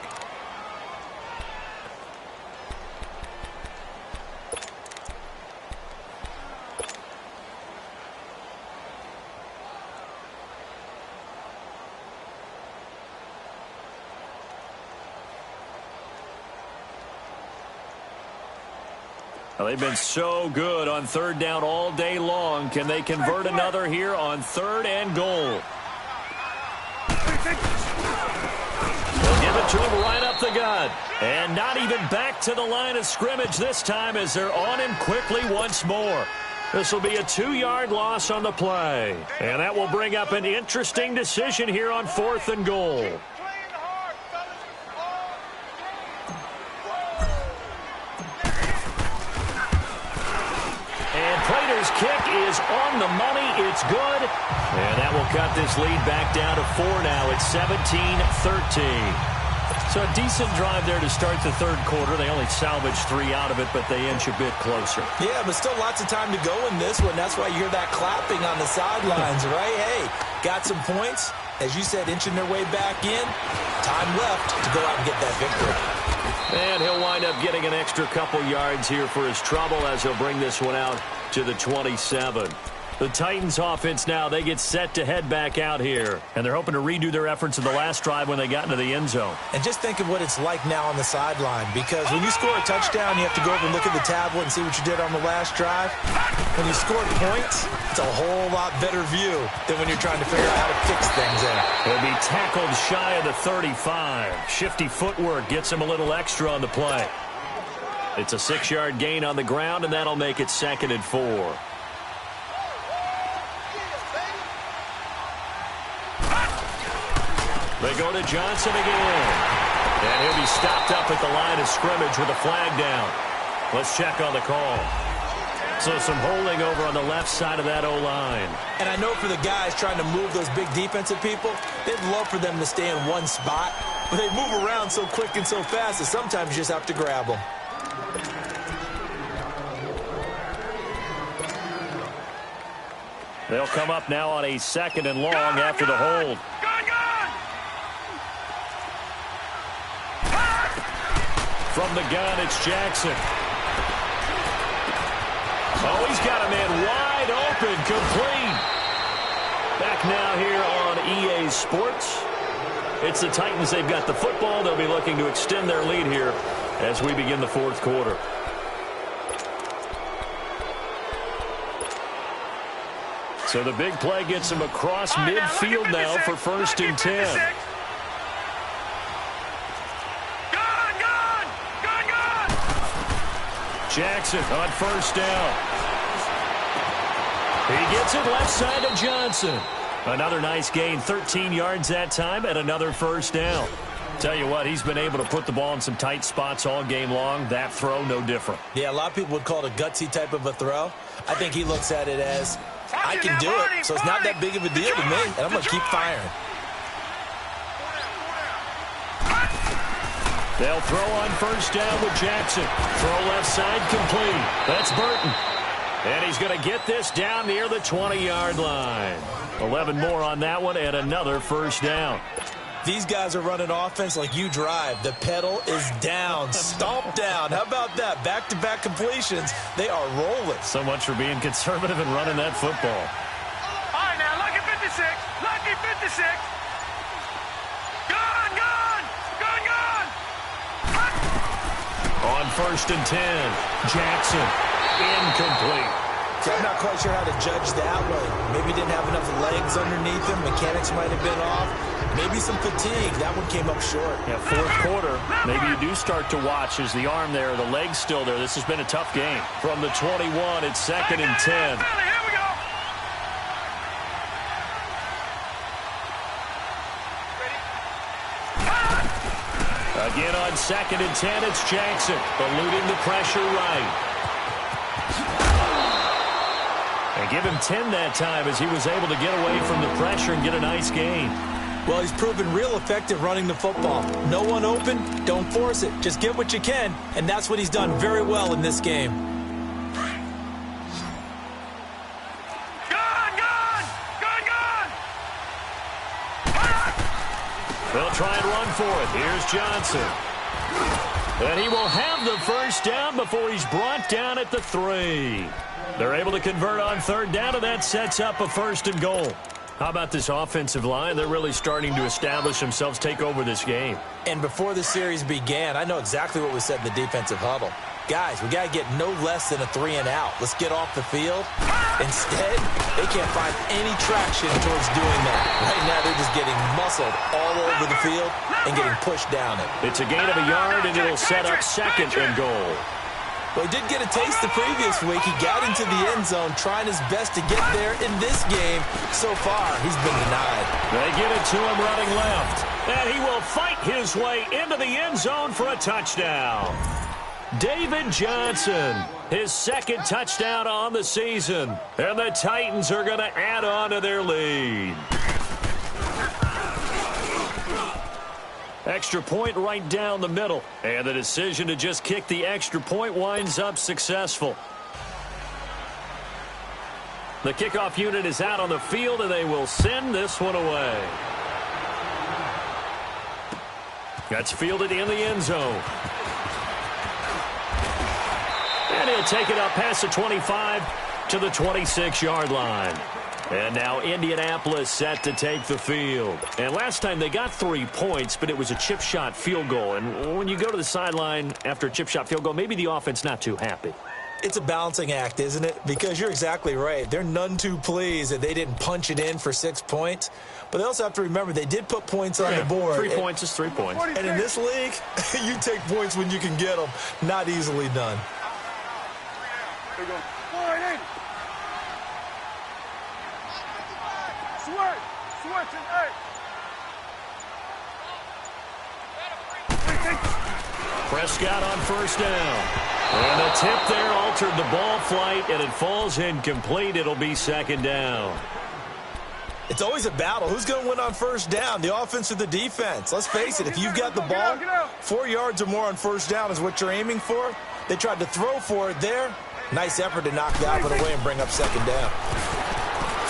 Well, they've been so good on 3rd down all day long. Can they convert another here on 3rd and goal? They'll give it to him right up the gut. And not even back to the line of scrimmage this time as they're on him quickly once more. This will be a 2-yard loss on the play. And that will bring up an interesting decision here on 4th and goal. Prater's kick is on the money. It's good. And that will cut this lead back down to 4 now. It's 17-13. So a decent drive there to start the third quarter. They only salvaged 3 out of it, but they inch a bit closer.
Yeah, but still lots of time to go in this one. That's why you hear that clapping on the sidelines, right? Hey, got some points. As you said, inching their way back in. Time left to go out and get that victory.
And he'll wind up getting an extra couple yards here for his trouble as he'll bring this one out to the 27. The Titans offense now, they get set to head back out here. And they're hoping to redo their efforts in the last drive when they got into the end zone.
And just think of what it's like now on the sideline. Because when you score a touchdown, you have to go over and look at the tablet and see what you did on the last drive. When you score points, it's a whole lot better view than when you're trying to figure out how to fix things there.
He'll be tackled shy of the 35. Shifty footwork gets him a little extra on the play. It's a 6-yard gain on the ground, and that'll make it 2nd and 4. They go to Johnson again. And he'll be stopped up at the line of scrimmage with a flag down. Let's check on the call. So some holding over on the left side of that O-line.
And I know for the guys trying to move those big defensive people, they'd love for them to stay in one spot. But they move around so quick and so fast that sometimes you just have to grab them.
They'll come up now on a 2nd and long after the hold. From the gun, it's Jackson. Oh, he's got a man wide open, complete. Back now here on EA Sports. It's the Titans. They've got the football. They'll be looking to extend their lead here as we begin the fourth quarter. So the big play gets him across midfield now for 1st and 10. Jackson on 1st down. He gets it left side to Johnson. Another nice gain, 13 yards that time, and another 1st down. Tell you what, he's been able to put the ball in some tight spots all game long. That throw, no different.
Yeah, a lot of people would call it a gutsy type of a throw. I think he looks at it as, I can do it, so it's not that big of a deal to me, and I'm going to keep firing.
They'll throw on 1st down with Jackson. Throw left side complete. That's Burton. And he's going to get this down near the 20-yard line. 11 more on that one and another 1st down.
These guys are running offense like you drive. The pedal is down, stomped down. How about that? Back-to-back completions. They are rolling.
So much for being conservative and running that football.
All right, now, lucky 56. Lucky 56.
On 1st and 10, Jackson, incomplete.
See, I'm not quite sure how to judge that one. Maybe didn't have enough legs underneath him. Mechanics might have been off. Maybe some fatigue. That one came up short.
Yeah, fourth quarter, maybe you do start to watch as the arm there, the leg's still there. This has been a tough game. From the 21, it's 2nd and 10. Again on 2nd and 10, it's Jackson, eluding the pressure right. And give him 10 that time as he was able to get away from the pressure and get a nice gain.
Well, he's proven real effective running the football. No one open, don't force it. Just get what you can, and that's what he's done very well in this game.
They'll try and run for it. Here's Johnson. And he will have the 1st down before he's brought down at the 3. They're able to convert on 3rd down, and that sets up a 1st and goal. How about this offensive line? They're really starting to establish themselves, take over this game.
And before the series began, I know exactly what was said in the defensive huddle. Guys, we got to get no less than a 3 and out. Let's get off the field. Instead, they can't find any traction towards doing that. Right now, they're just getting muscled all over the field and getting pushed down it.
It's a gain of a yard, and it'll set up 2nd and goal.
Well, he did get a taste the previous week. He got into the end zone trying his best to get there in this game. So far, he's been denied.
They get it to him running left. And he will fight his way into the end zone for a touchdown. David Johnson his second touchdown on the season. And the Titans are going to add on to their lead. Extra point right down the middle. And the decision to just kick the extra point winds up successful. The kickoff unit is out on the field, and they will send this one away. That's fielded in the end zone. And he'll take it up past the 25 to the 26-yard line. And now Indianapolis set to take the field. And last time they got 3 points, but it was a chip shot field goal. And when you go to the sideline after a chip shot field goal, maybe the offense not too happy.
It's a balancing act, isn't it? Because you're exactly right. They're none too pleased that they didn't punch it in for 6 points. But they also have to remember they did put points on the board.
3 points is 3 points.
And in this league, you take points when you can get them. Not easily done.
There you go. 480. Switch and 8.
Prescott on first down. And the tip there altered the ball flight, and it falls incomplete. It'll be second down.
It's always a battle. Who's going to win on first down, the offense or the defense? Let's face it, if you've got the ball, 4 yards or more on first down is what you're aiming for. They tried to throw for it there. Nice effort to knock that one away and bring up second down.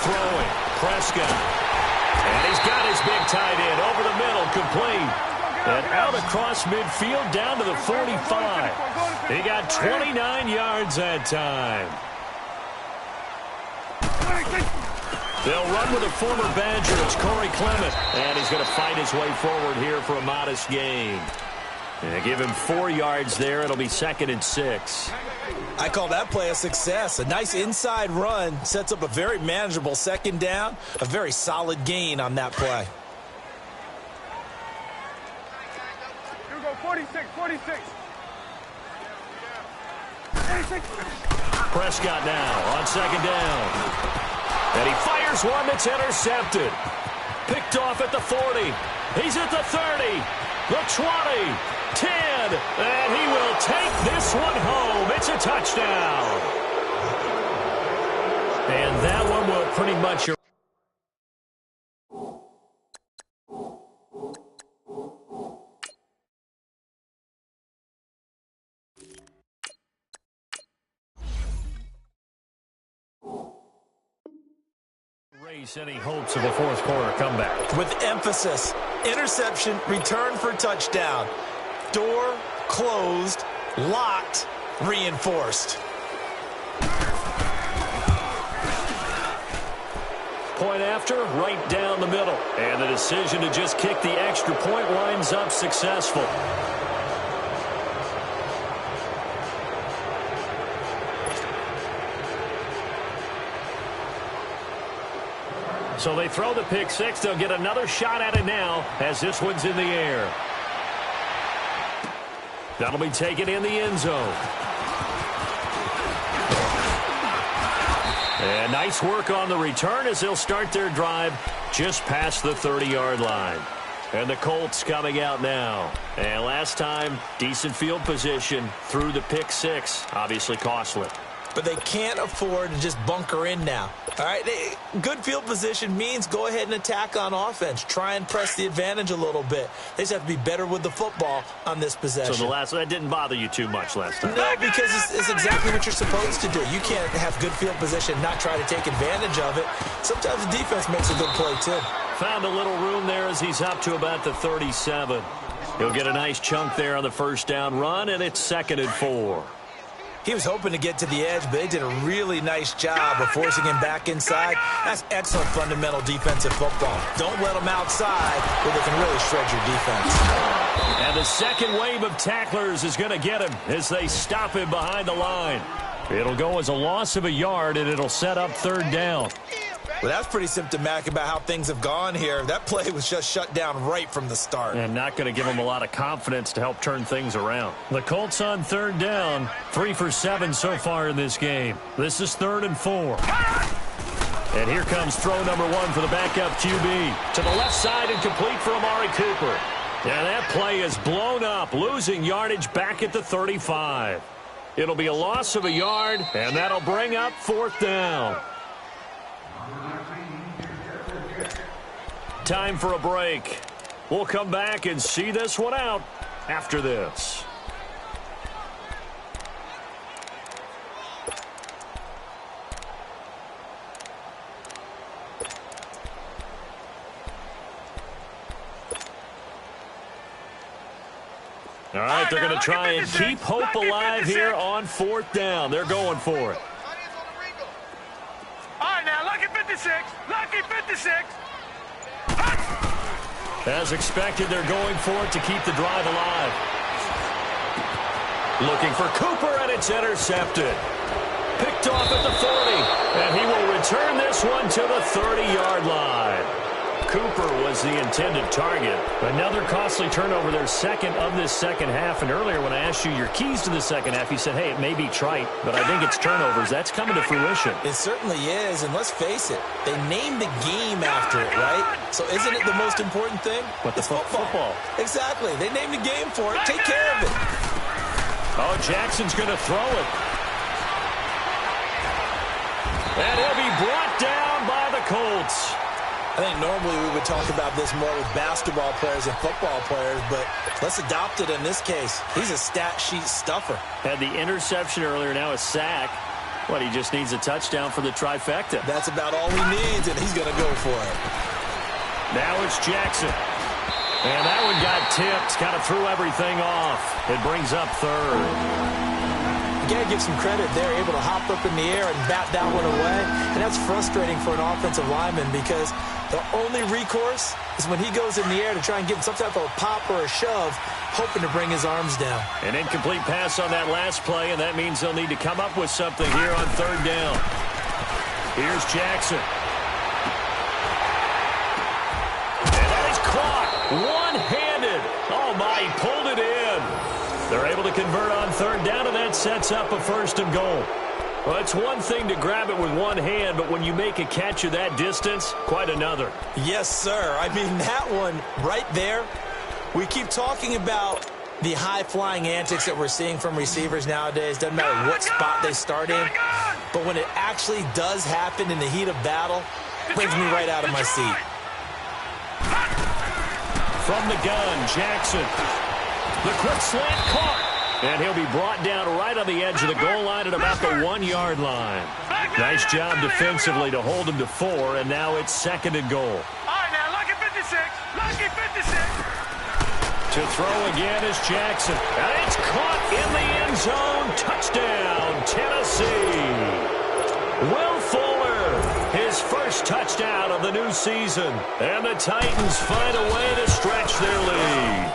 Throwing, Prescott. And he's got his big tight end over the middle, complete. And out across midfield down to the 45. He got 29 yards that time. They'll run with a former Badger. It's Corey Clement. And he's going to fight his way forward here for a modest gain. And give him 4 yards there. It'll be 2nd and 6.
I call that play a success. A nice inside run sets up a very manageable second down. A very solid gain on that play.
46.
Prescott now on second down. And he fires one that's intercepted. Picked off at the 40. He's at the 30. The 20. 10. And he will take this one home. It's a touchdown. And that one will pretty much... race any hopes of a fourth quarter comeback.
With emphasis, interception, return for touchdown. Door closed, locked, reinforced.
Point after, right down the middle. And the decision to just kick the extra point winds up successful. So they throw the pick six. They'll get another shot at it now as this one's in the air. That'll be taken in the end zone. And nice work on the return as they'll start their drive just past the 30-yard line. And the Colts coming out now. And last time, decent field position through the pick six. Obviously costly.
But they can't afford to just bunker in now. All right, good field position means go ahead and attack on offense. Try and press the advantage a little bit. They just have to be better with the football on this possession.
So that didn't bother you too much last time?
No, because it's exactly what you're supposed to do. You can't have good field position and not try to take advantage of it. Sometimes the defense makes a good play, too.
Found a little room there as he's up to about the 37. He'll get a nice chunk there on the first down run, and it's 2nd and 4.
He was hoping to get to the edge, but they did a really nice job of forcing him back inside. That's excellent fundamental defensive football. Don't let them outside where they can really shred your defense.
And the second wave of tacklers is going to get him as they stop him behind the line. It'll go as a loss of a yard, and it'll set up 3rd down.
Well, that's pretty symptomatic about how things have gone here. That play was just shut down right from the start.
And not going to give them a lot of confidence to help turn things around. The Colts on 3rd down, 3 for 7 so far in this game. This is 3rd and 4. And here comes throw number 1 for the backup QB. To the left side and complete for Amari Cooper. And that play is blown up, losing yardage back at the 35. It'll be a loss of a yard, and that'll bring up 4th down. Time for a break. We'll come back and see this one out after this. All right, they're going to try and keep hope alive here on 4th down. They're going for it.
All right, now, lucky 56. Lucky 56.
As expected, they're going for it to keep the drive alive. Looking for Cooper, and it's intercepted. Picked off at the 40, and he will return this one to the 30-yard line. Cooper was the intended target. Another costly turnover, their second of this second half. And earlier when I asked you your keys to the second half, you said, hey, it may be trite, but I think it's turnovers. That's coming to fruition.
It certainly is, and let's face it, they named the game after it, right? So isn't it the most important thing?
It's football.
Exactly. They named the game for it. Take care of it.
Oh, Jackson's going to throw it. And he'll be brought down by the Colts.
I think normally we would talk about this more with basketball players and football players, but let's adopt it in this case. He's a stat sheet stuffer.
Had the interception earlier, now a sack. What, he just needs a touchdown for the trifecta.
That's about all he needs, and he's going to go for it.
Now it's Jackson. And that one got tipped, kind of threw everything off. It brings up 3rd.
You got to give some credit. They're able to hop up in the air and bat that one away. And that's frustrating for an offensive lineman because the only recourse is when he goes in the air to try and get some type of a pop or a shove, hoping to bring his arms down.
An incomplete pass on that last play, and that means they'll need to come up with something here on 3rd down. Here's Jackson. And that is caught one-handed. Oh, my, he pulled it in. They're able to convert on 3rd down, and that sets up a 1st and goal. Well, it's one thing to grab it with one hand, but when you make a catch of that distance, quite another.
Yes, sir. I mean, that one right there, we keep talking about the high-flying antics that we're seeing from receivers nowadays. Doesn't matter what spot they start in, but when it actually does happen in the heat of battle, it brings me right out of my seat.
From the gun, Jackson. The quick slant caught. And he'll be brought down right on the edge of the goal line at about the 1-yard line. Nice job defensively to hold him to 4, and now it's 2nd and goal.
All right, now, lucky 56. Lucky 56.
To throw again is Jackson. And it's caught in the end zone. Touchdown, Tennessee. Will Fuller, his first touchdown of the new season. And the Titans find a way to stretch their lead.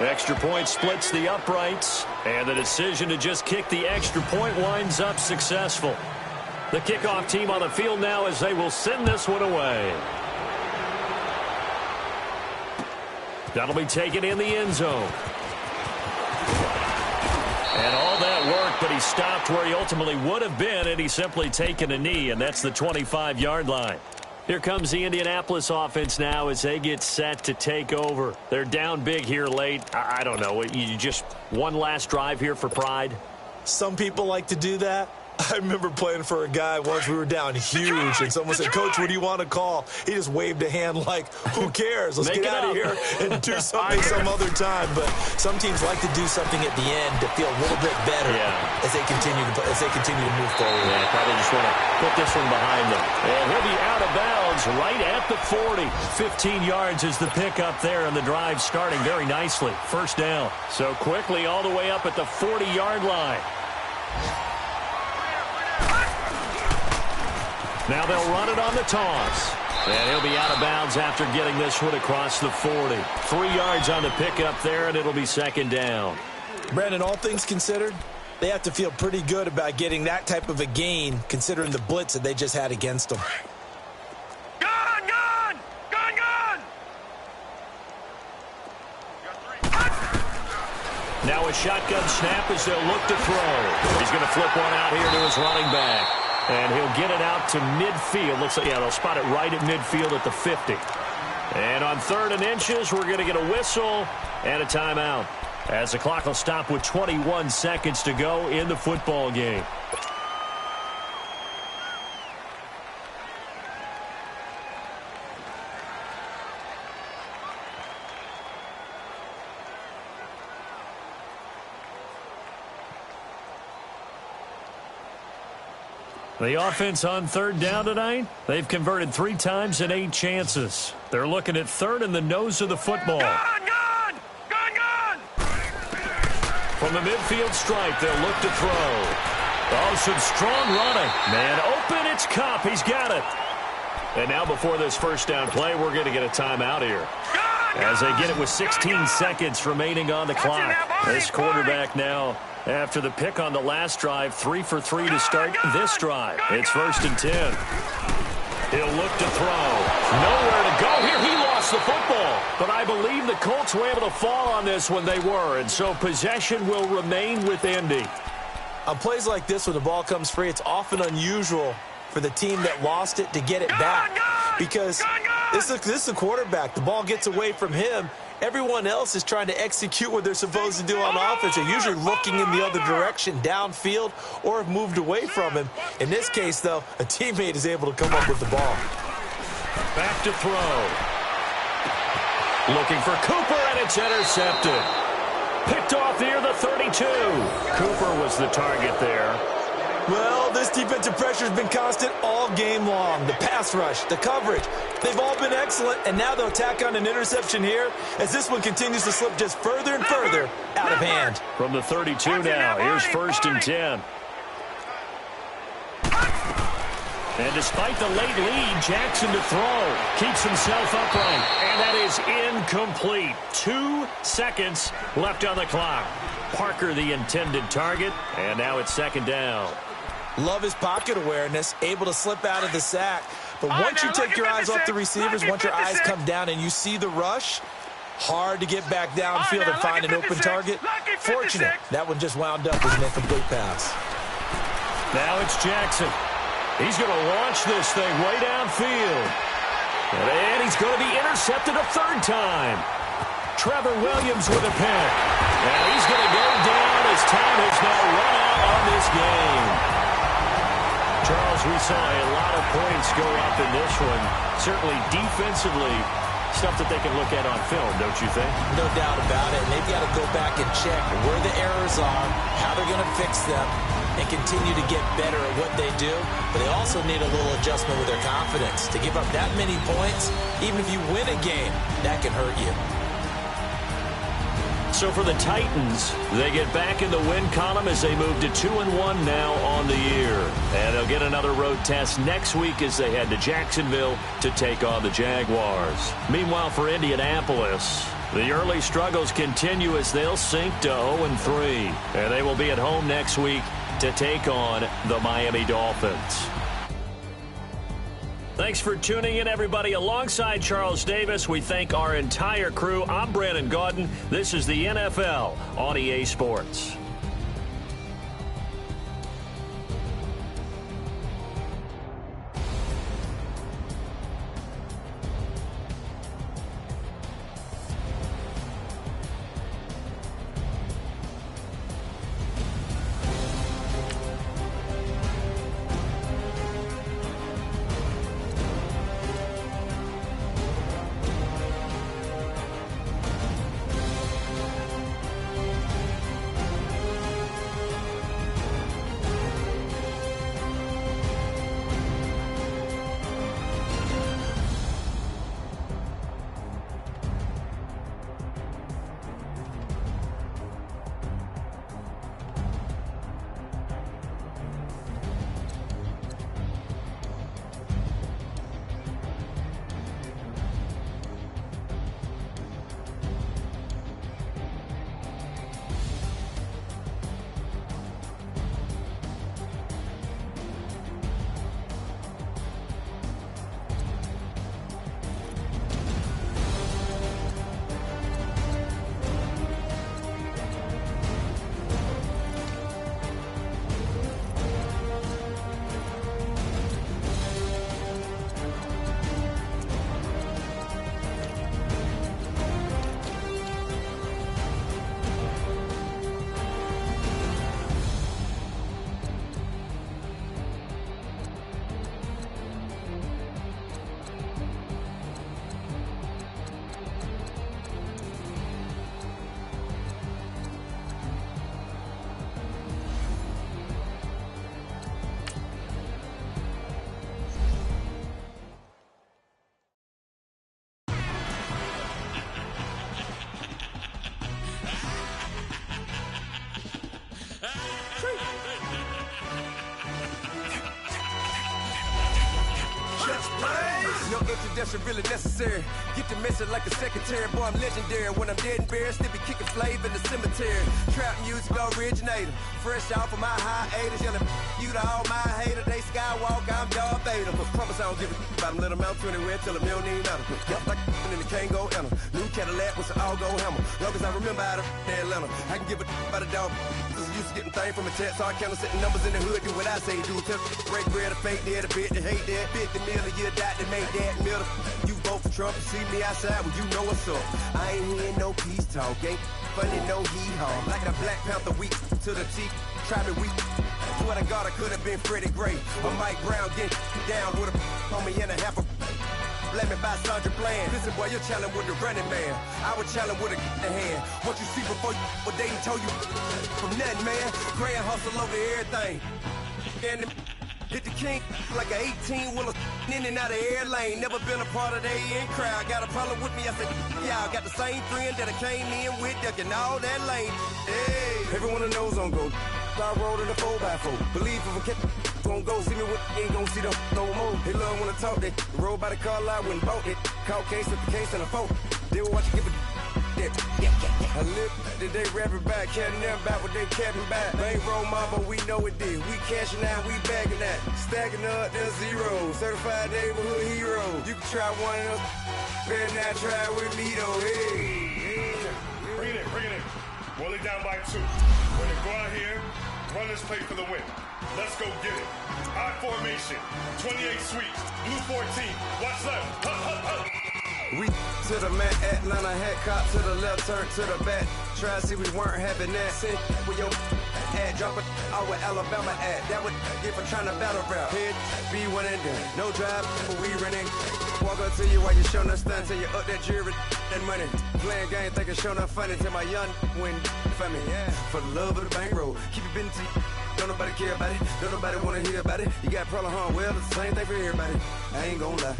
Extra point splits the uprights, and the decision to just kick the extra point winds up successful. The kickoff team on the field now as they will send this one away. That'll be taken in the end zone. And all that work, but he stopped where he ultimately would have been, and he's simply taken a knee, and that's the 25-yard line. Here comes the Indianapolis offense now as they get set to take over. They're down big here late. I don't know. You just one last drive here for pride?
Some people like to do that. I remember playing for a guy once. We were down huge, and someone said, Coach, what do you want to call? He just waved a hand like, who cares? Let's get out of here and do something some other time. But some teams like to do something at the end to feel a little bit better as they continue to move forward.
Yeah, probably just want to put this one behind them. And he'll be out of bounds right at the 40. 15 yards is the pickup there, and the drive starting very nicely. 1st down. So quickly all the way up at the 40-yard line. Now they'll run it on the toss. And he'll be out of bounds after getting this one across the 40. 3 yards on the pickup there, and it'll be 2nd down.
Brandon, all things considered, they have to feel pretty good about getting that type of a gain, considering the blitz that they just had against them.
Gun, gun! Gun, gun!
Now a shotgun snap as they'll look to throw. He's going to flip one out here to his running back. And he'll get it out to midfield. Looks like, they'll spot it right at midfield at the 50. And on 3rd and inches, we're going to get a whistle and a timeout. as the clock will stop with 21 seconds to go in the football game. The offense on third down tonight, they've converted 3 times in 8 chances. They're looking at third in the nose of the football.
Gone!
From the midfield stripe, they'll look to throw. Oh, some strong running. Man open, it's Kupp. He's got it. And now before this first down play, we're going to get a timeout here. As they get it with 16 seconds remaining on the clock. This quarterback now, after the pick on the last drive, 3 for 3 to start this drive. It's 1st and 10. He'll look to throw. Nowhere to go here. He lost the football. But I believe the Colts were able to fall on this when they were. And so possession will remain with Indy.
On plays like this, when the ball comes free, it's often unusual for the team that lost it to get it back. Because this is a quarterback. The ball gets away from him. Everyone else is trying to execute what they're supposed to do on offense. They're usually looking in the other direction, downfield, or have moved away from him. In this case, though, a teammate is able to come up with the ball.
Back to throw. Looking for Cooper, and it's intercepted. Picked off near the 32. Cooper was the target there.
Well, this defensive pressure has been constant all game long. The pass rush, the coverage, they've all been excellent, and now they'll tack on an interception here as this one continues to slip just further and further out of hand.
From the 32 now, here's 1st and 10. And despite the late lead, Jackson to throw. Keeps himself upright, and that is incomplete. 2 seconds left on the clock. Parker the intended target, and now it's 2nd down.
Love his pocket awareness, able to slip out of the sack. But once you take your eyes off the receivers, once your eyes come down and you see the rush, hard to get back downfield and find an open target. Fortunate, that one just wound up as an incomplete pass.
Now it's Jackson. He's going to launch this thing way downfield. And he's going to be intercepted a 3rd time. Trevor Williams with a pick. And he's going to go down as time has now run out on this game. Charles, we saw a lot of points go up in this one. Certainly defensively, stuff that they can look at on film, don't you think?
No doubt about it. And they've got to go back and check where the errors are, how they're going to fix them, and continue to get better at what they do. But they also need a little adjustment with their confidence. To give up that many points, even if you win a game, that can hurt you.
So for the Titans, they get back in the win column as they move to 2-1 now on the year. And they'll get another road test next week as they head to Jacksonville to take on the Jaguars. Meanwhile, for Indianapolis, the early struggles continue as they'll sink to 0-3. And they will be at home next week to take on the Miami Dolphins. Thanks for tuning in, everybody. Alongside Charles Davis, we thank our entire crew. I'm Brandon Gaudin. This is the NFL on EA Sports.
introduction really necessary. Get the message like a secretary. Boy, I'm legendary. When I'm dead and buried, still be kicking flavor in the cemetery. Trap music originator. Fresh off of my hiatus. Yelling you to all my haters. They skywalk, I'm Darth Vader. Promise I don't give a about them. Let them out 20 tell them you don't need nothing. Yup, like and the can't go enter. New Cadillac with an all-go hammer. Long as I remember how to Atlanta. I can give a about a dog. Cause I'm used to getting things from a text. So I count setting numbers in the hood. Do what I say do. Tell break bread, a fake dead, a bit to hate that. 50 million, you die to make that middle. You vote for Trump, you see me outside, well, you know what's up. I ain't hearing no peace talk, ain't funny, no hee-haw. Like the Black Panther weak to the teeth, try to weak. Swear to God, I could have been Freddie Gray. Or Mike Brown getting down with a homie and a half a. Let me buy Sandra Bland. Listen, boy, you're challenging with the running man. I was challenging with a hand. What you see before you, what they told you from nothing, man. Grand hustle over everything. And hit the king like an 18-wheeler in and out of air lane. Never been a part of the in crowd. Got a problem with me, I said, yeah, I got the same friend that I came in with, ducking all that lane. Hey, everyone knows on go. I rolled in a 4x4. Believe if a cat gon' go see me with ain't gon' see them no more. They love when I talk, they roll by the car lot when bought it. Call case at the case and a phone. They will watch you give a that. I live today rapping back, catching them back what they capping back. They ain't roll my, but we know it did. We cashing out, we bagging that. Stacking up the zero. Certified neighborhood hero. You can try one of those, better not try with me though. Hey.
Bring it in. Roll it down by 2. We're gonna go out here, run this play for the win. Let's go get it. I formation, 28 sweeps, blue 14. Watch left. Up.
We to the man, Atlanta hat cop to the left, turn to the back. Try to see we weren't having that. Sit with your ad, drop it out with Alabama at. That would get for trying to battle rap. Head be one and done. No drive, but we running. Walk up to you while you showing us stun till you up that jury and money. Playing game, thinking showing up funny till my young win for me. Yeah. For the love of the bankroll, keep it been to you. Don't nobody care about it. Don't nobody wanna hear about it. You got problem, huh? Well, it's the same thing for everybody. I ain't gon' lie.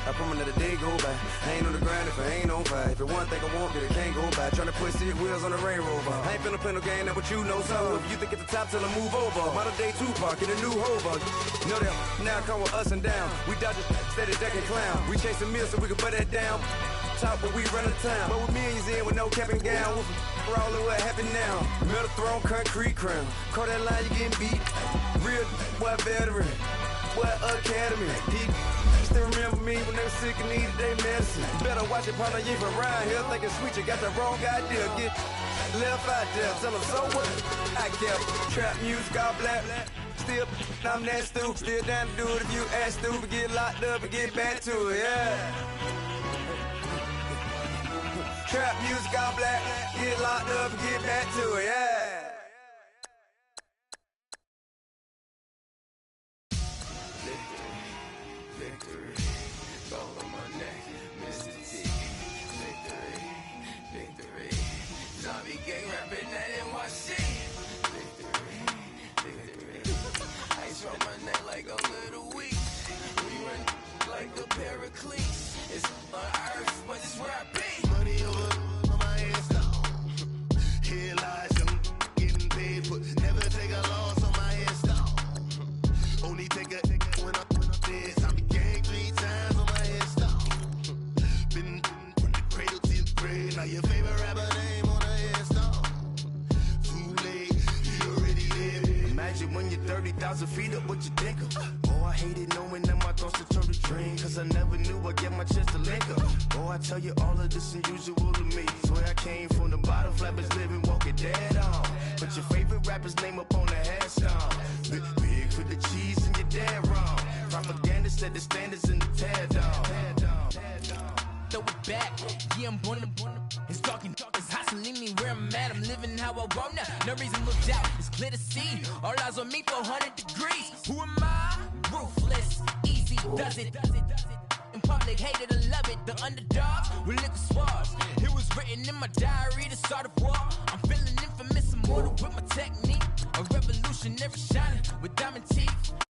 I promise that a day go by. I ain't on the grind if I ain't on fire. If it one thing I want, then it can't go by. Tryna put 6 wheels on the railroad. I ain't finna play no game, that what you know. So if you think at the top, tell them move over. Modern day Tupac in a new hover. Know that now come with us and down. We dodge it, steady decking clown. We chasing meals so we can put that down. Top, but we run the town. But with millions in with no cap and gown. We're all in what happened now. Metal throne, concrete crown. Call that line, you getting beat. Real, what veteran. What academy. Deep. Still remember me when they were sick and needed their medicine. Better watch it, partner, you ain't from around here. Thinking sweet, you got the wrong idea. Get left out there. Tell them so what? I kept trap music all black. Still, I'm that stupid. Still down to do it if you ask stupid. Get locked up and get back to it, yeah. Trap music all black. Get locked up and get back to it, yeah.
It's on earth, but it's where I be. Money over on my headstone. Here lies young getting paid for. Never take a loss on my headstone. Only take a when I'm dead. I'm gang 3 times on my headstone. Been from the cradle to the grave. Now your favorite rapper name on a headstone. Too late, you already there. Imagine when you're 30,000 feet up, what you think of? Oh, I hated knowing that my thoughts would turn to dream. Cause I never knew I'd get my chance to link up. Oh, I tell you all of this unusual to me. Swear I came from the bottom, flappers living, walking dead on. Put your favorite rapper's name up on the headstone. Big for the cheese and you're dead wrong. Propaganda set the standards in the tear down.
Throw it back, yeah, I'm born to. It's talking, it's hot, so leave me where I'm at. I'm living how I want now. No reason to look out, it's clear to see. All eyes on me for 100 degrees. Who am I? Ruthless, easy, does it. In public, hated or love it. The underdogs with liquor swabs. It was written in my diary to start a war. I'm feeling infamous, immortal with my technique. A revolutionary shining with diamond teeth.